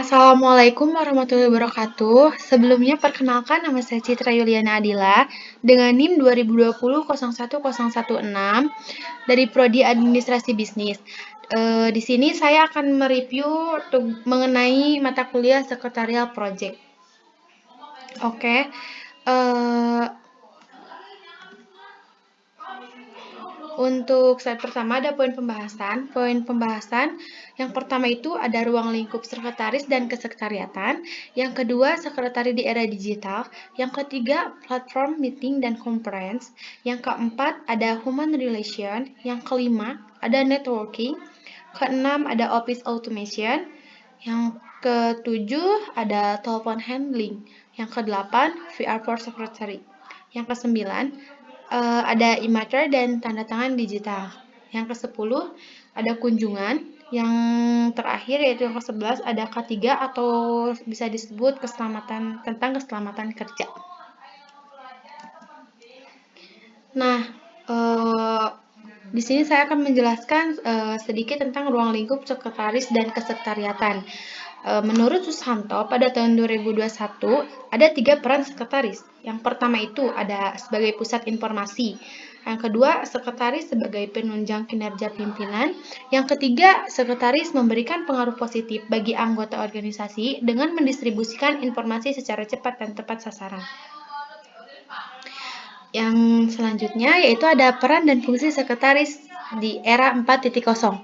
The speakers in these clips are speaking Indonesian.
Assalamualaikum warahmatullahi wabarakatuh. Sebelumnya perkenalkan nama saya Citra Yuliana Adila dengan NIM 2020-010116 dari Prodi Administrasi Bisnis. Di sini saya akan mereview mengenai mata kuliah Secretarial Project. Oke. Untuk slide pertama ada poin pembahasan. Poin pembahasan yang pertama itu ada ruang lingkup sekretaris dan kesekretariatan. Yang kedua, sekretari di era digital. Yang ketiga, platform meeting dan conference. Yang keempat, ada human relation. Yang kelima, ada networking. Keenam, ada office automation. Yang ketujuh, ada telepon handling. Yang kedelapan, VR for secretary. Yang kesembilan, ada e-matter dan tanda tangan digital. Yang ke-10 ada kunjungan. Yang terakhir yaitu yang ke-11 ada K3 atau bisa disebut tentang keselamatan kerja. Nah, di sini saya akan menjelaskan sedikit tentang ruang lingkup sekretaris dan kesekretariatan. Menurut Susanto, pada tahun 2021 ada 3 peran sekretaris. Yang pertama itu ada sebagai pusat informasi. Yang kedua, sekretaris sebagai penunjang kinerja pimpinan. Yang ketiga, sekretaris memberikan pengaruh positif bagi anggota organisasi dengan mendistribusikan informasi secara cepat dan tepat sasaran. Yang selanjutnya yaitu ada peran dan fungsi sekretaris di era 4.0.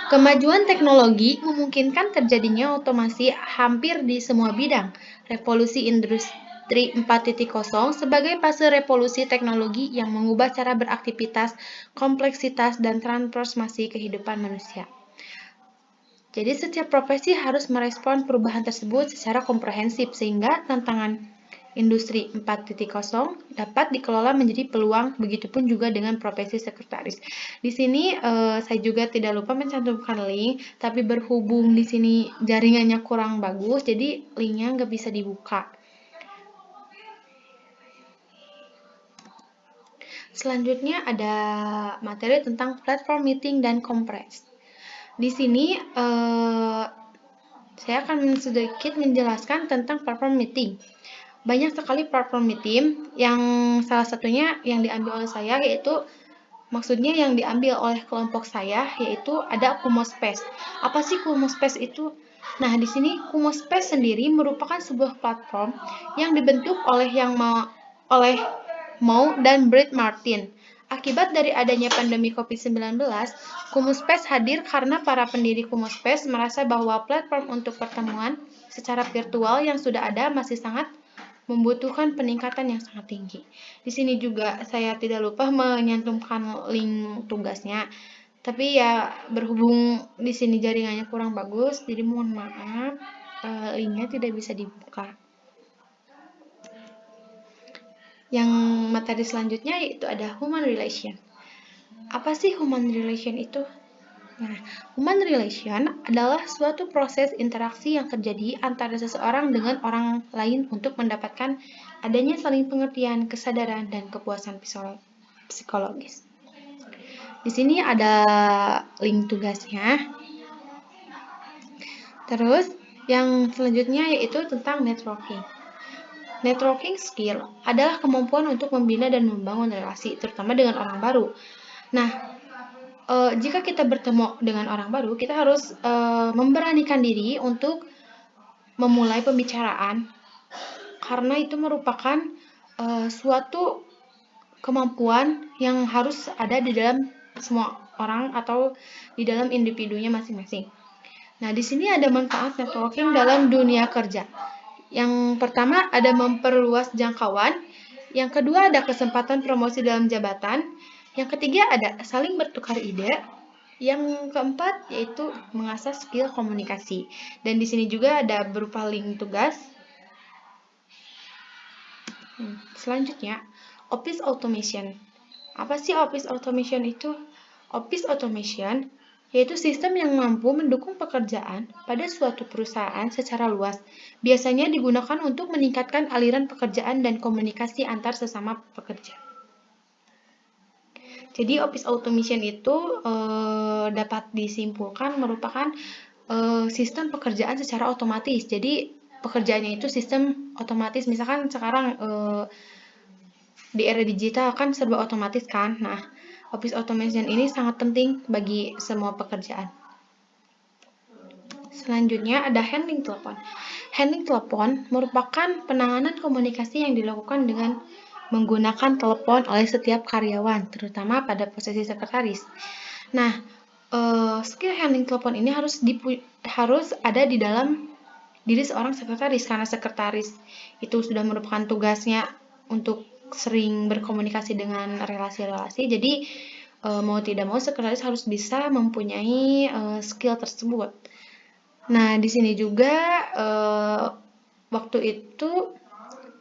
Kemajuan teknologi memungkinkan terjadinya otomasi hampir di semua bidang. Revolusi Industri 4.0 sebagai fase revolusi teknologi yang mengubah cara beraktivitas, kompleksitas, dan transformasi kehidupan manusia. Jadi setiap profesi harus merespon perubahan tersebut secara komprehensif sehingga tantangan Industri 4.0 dapat dikelola menjadi peluang, begitupun juga dengan profesi sekretaris. Di sini saya juga tidak lupa mencantumkan link, tapi berhubung di sini jaringannya kurang bagus, jadi linknya nggak bisa dibuka. Selanjutnya ada materi tentang platform meeting dan conference. Di sini saya akan sedikit menjelaskan tentang platform meeting. Banyak sekali platform meeting yang salah satunya yang diambil oleh saya yaitu maksudnya yang diambil oleh kelompok saya yaitu ada Kumo Space. Apa sih Kumo Space itu? Nah, di sini Kumo Space sendiri merupakan sebuah platform yang dibentuk oleh Mau dan Brett Martin. Akibat dari adanya pandemi COVID-19, Kumo Space hadir karena para pendiri Kumo Space merasa bahwa platform untuk pertemuan secara virtual yang sudah ada masih sangat membutuhkan peningkatan yang sangat tinggi. Di sini juga saya tidak lupa menyantumkan link tugasnya. Tapi ya berhubung di sini jaringannya kurang bagus, jadi mohon maaf linknya tidak bisa dibuka. Yang materi selanjutnya yaitu ada human relation. Apa sih human relation itu? Nah, human relation adalah suatu proses interaksi yang terjadi antara seseorang dengan orang lain untuk mendapatkan adanya saling pengertian, kesadaran, dan kepuasan psikologis. Di sini ada link tugasnya. Terus, yang selanjutnya yaitu tentang networking. Networking skill adalah kemampuan untuk membina dan membangun relasi, terutama dengan orang baru. Nah, jika kita bertemu dengan orang baru, kita harus memberanikan diri untuk memulai pembicaraan, karena itu merupakan suatu kemampuan yang harus ada di dalam semua orang atau di dalam individunya masing-masing. Nah, di sini ada manfaat networking dalam dunia kerja. Yang pertama ada memperluas jangkauan, yang kedua ada kesempatan promosi dalam jabatan, yang ketiga ada saling bertukar ide, yang keempat yaitu mengasah skill komunikasi. Dan di sini juga ada berupa link tugas. Selanjutnya, office automation. Apa sih office automation itu? Office automation yaitu sistem yang mampu mendukung pekerjaan pada suatu perusahaan secara luas. Biasanya digunakan untuk meningkatkan aliran pekerjaan dan komunikasi antar sesama pekerja. Jadi office automation itu dapat disimpulkan merupakan sistem pekerjaan secara otomatis. Jadi pekerjaannya itu sistem otomatis. Misalkan sekarang di era digital kan serba otomatis kan. Nah, office automation ini sangat penting bagi semua pekerjaan. Selanjutnya ada handling telepon. Handling telepon merupakan penanganan komunikasi yang dilakukan dengan menggunakan telepon oleh setiap karyawan, terutama pada posisi sekretaris. Nah, skill handling telepon ini harus ada di dalam diri seorang sekretaris, karena sekretaris itu sudah merupakan tugasnya untuk sering berkomunikasi dengan relasi-relasi. Jadi mau tidak mau sekretaris harus bisa mempunyai skill tersebut. Nah, di sini juga waktu itu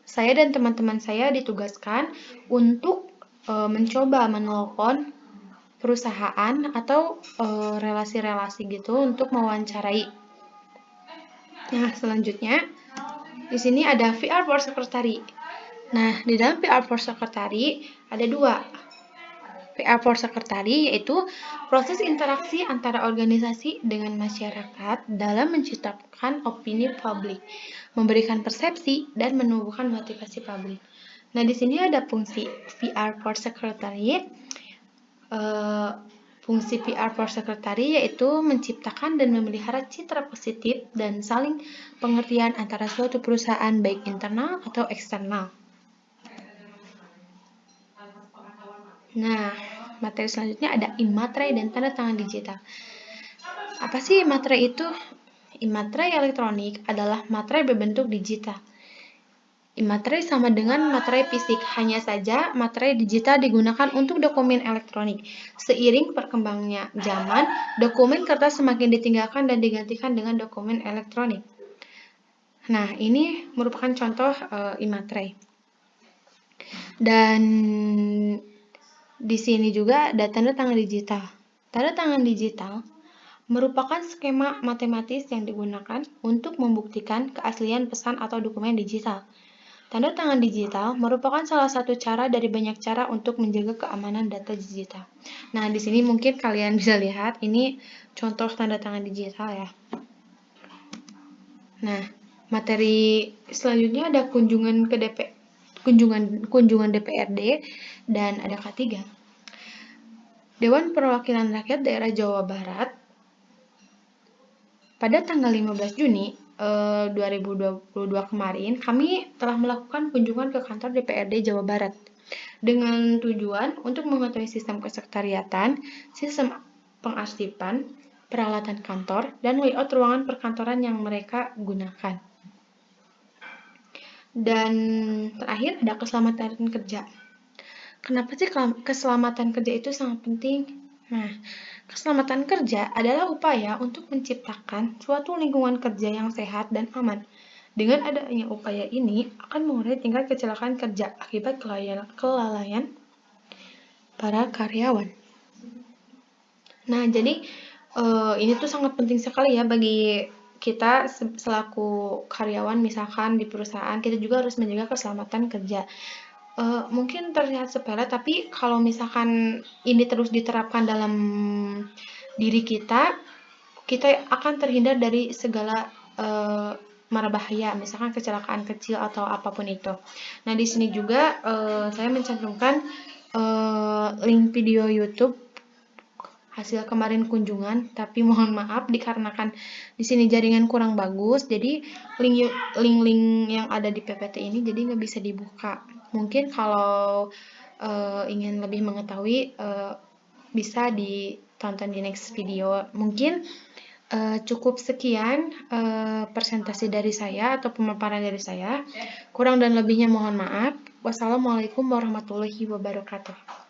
saya dan teman-teman saya ditugaskan untuk mencoba menelpon perusahaan atau relasi-relasi gitu untuk mewawancarai. Nah, selanjutnya di sini ada VR for Secretary. Nah, di dalam VR for Secretary ada dua. VR for Secretary yaitu proses interaksi antara organisasi dengan masyarakat dalam menciptakan opini publik, memberikan persepsi, dan menumbuhkan motivasi publik. Nah, di sini ada fungsi VR for Secretary. Fungsi PR for Secretary yaitu menciptakan dan memelihara citra positif dan saling pengertian antara suatu perusahaan baik internal atau eksternal. Nah, materi selanjutnya ada e-materai dan tanda tangan digital. Apa sih e-materai itu? E-materai elektronik adalah materai berbentuk digital. E-materai sama dengan materai fisik, hanya saja materai digital digunakan untuk dokumen elektronik. Seiring perkembangannya zaman, dokumen kertas semakin ditinggalkan dan digantikan dengan dokumen elektronik. Nah, ini merupakan contoh e-materai. Dan di sini juga ada tanda tangan digital. Tanda tangan digital merupakan skema matematis yang digunakan untuk membuktikan keaslian pesan atau dokumen digital. Tanda tangan digital merupakan salah satu cara dari banyak cara untuk menjaga keamanan data digital. Nah, di sini mungkin kalian bisa lihat, ini contoh tanda tangan digital ya. Nah, materi selanjutnya ada kunjungan DPRD dan ada K3. Dewan Perwakilan Rakyat Daerah Jawa Barat pada tanggal 15 Juni 2022 kemarin, kami telah melakukan kunjungan ke kantor DPRD Jawa Barat dengan tujuan untuk mengetahui sistem kesekretariatan, sistem pengarsipan, peralatan kantor, dan layout ruangan perkantoran yang mereka gunakan. Dan terakhir ada keselamatan kerja. Kenapa sih keselamatan kerja itu sangat penting? Nah, keselamatan kerja adalah upaya untuk menciptakan suatu lingkungan kerja yang sehat dan aman. Dengan adanya upaya ini akan mengurangi tingkat kecelakaan kerja akibat kelalaian para karyawan. Nah, jadi ini tuh sangat penting sekali ya bagi kita selaku karyawan, misalkan di perusahaan, kita juga harus menjaga keselamatan kerja. Mungkin terlihat sepele, tapi kalau misalkan ini terus diterapkan dalam diri kita akan terhindar dari segala mara bahaya, misalkan kecelakaan kecil atau apapun itu. Nah, di sini juga saya mencantumkan link video YouTube hasil kemarin kunjungan, tapi mohon maaf dikarenakan di sini jaringan kurang bagus, jadi link-link yang ada di PPT ini jadi nggak bisa dibuka. Mungkin kalau ingin lebih mengetahui bisa ditonton di next video. Mungkin cukup sekian presentasi dari saya atau pemaparan dari saya. Kurang dan lebihnya mohon maaf. Wassalamualaikum warahmatullahi wabarakatuh.